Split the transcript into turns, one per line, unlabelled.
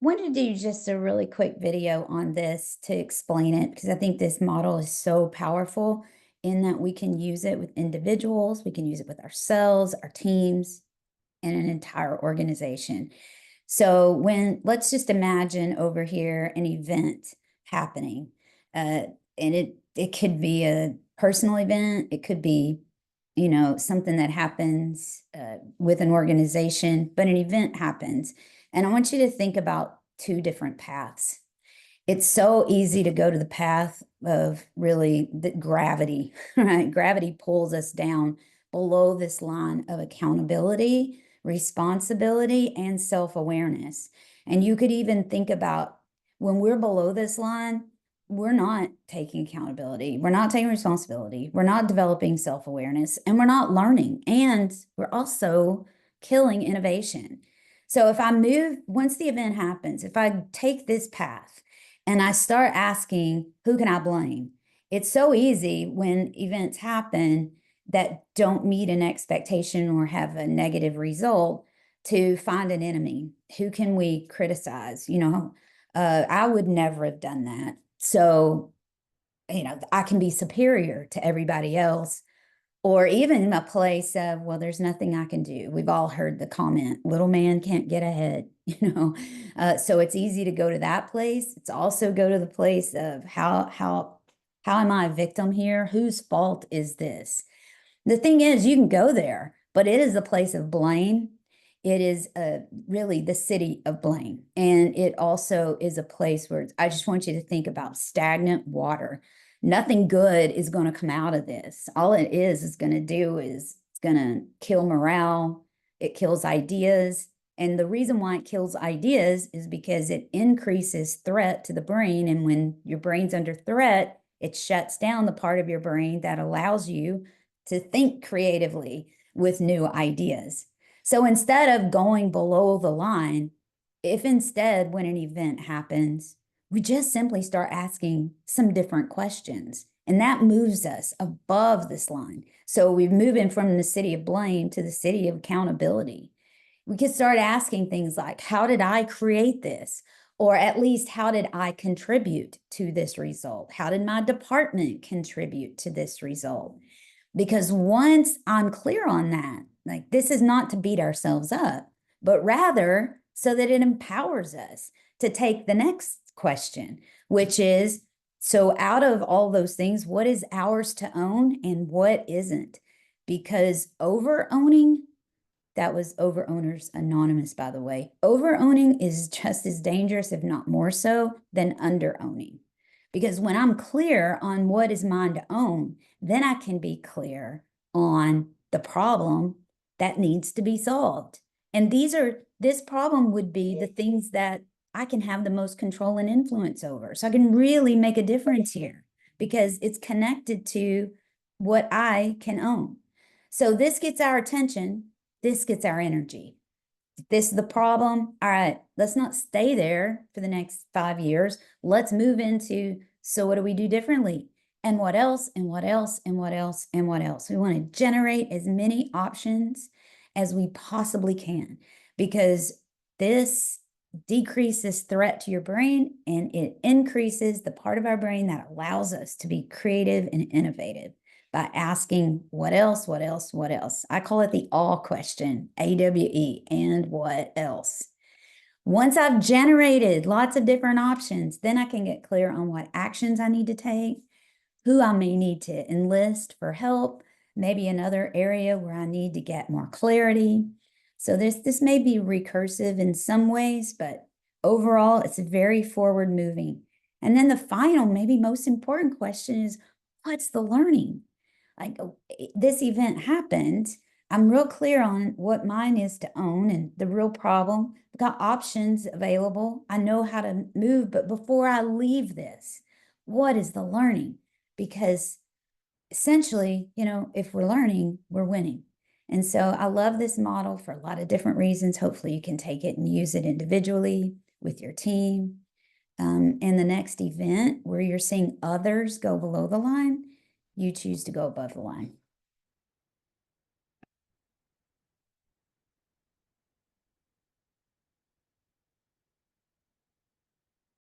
wanted to do just a really quick video on this to explain it because I think this model is so powerful in that we can use it with individuals, we can use it with ourselves, our teams, and an entire organization. So let's just imagine over here an event happening, and it could be a personal event, it could be, something that happens with an organization, but an event happens. And I want you to think about two different paths. It's so easy to go to the path of really the gravity, right? Gravity pulls us down below this line of accountability, responsibility, and self-awareness. And you could even think about when we're below this line, we're not taking accountability, we're not taking responsibility, we're not developing self-awareness, and we're not learning, and we're also killing innovation. So if I move, once the event happens, if I take this path and I start asking, who can I blame? It's so easy when events happen that don't meet an expectation or have a negative result to find an enemy. Who can we criticize? I would never have done that. So, I can be superior to everybody else, or even a place of, well, there's nothing I can do. We've all heard the comment, little man can't get ahead, so it's easy to go to that place. It's also go to the place of how am I a victim here? Whose fault is this? The thing is, you can go there, but it is a place of blame. It is really the city of blame. And it also is a place where I just want you to think about stagnant water. Nothing good is going to come out of this. All it is going to do is it's going to kill morale. It kills ideas. And the reason why it kills ideas is because it increases threat to the brain. And when your brain's under threat, it shuts down the part of your brain that allows you to think creatively with new ideas. So instead of going below the line, if instead when an event happens, we just simply start asking some different questions, and that moves us above this line. So we're moving from the city of blame to the city of accountability. We could start asking things like, how did I create this? Or at least, how did I contribute to this result? How did my department contribute to this result? Because once I'm clear on that, like, this is not to beat ourselves up, but rather so that it empowers us to take the next question, which is, so out of all those things, what is ours to own and what isn't? Because over-owning, that was Over Owners Anonymous, by the way. Over-owning is just as dangerous, if not more so, than under-owning. Because when I'm clear on what is mine to own, then I can be clear on the problem that needs to be solved. And this problem would be the things that I can have the most control and influence over. So I can really make a difference here because it's connected to what I can own. So this gets our attention. This gets our energy. This is the problem. All right, let's not stay there for the next 5 years. Let's move into, so what do we do differently? And what else, and what else, and what else, and what else? We want to generate as many options as we possibly can, because this decreases threat to your brain and it increases the part of our brain that allows us to be creative and innovative by asking what else, what else, what else. I call it the all question, AWE, and what else. Once I've generated lots of different options, then I can get clear on what actions I need to take, who I may need to enlist for help, maybe another area where I need to get more clarity. So this may be recursive in some ways, but overall, it's very forward moving. And then the final, maybe most important question is, what's the learning? Like, this event happened. I'm real clear on what mine is to own and the real problem. I've got options available. I know how to move, but before I leave this, what is the learning? Because essentially, if we're learning, we're winning. And so I love this model for a lot of different reasons. Hopefully you can take it and use it individually with your team. And the next event where you're seeing others go below the line, you choose to go above the line.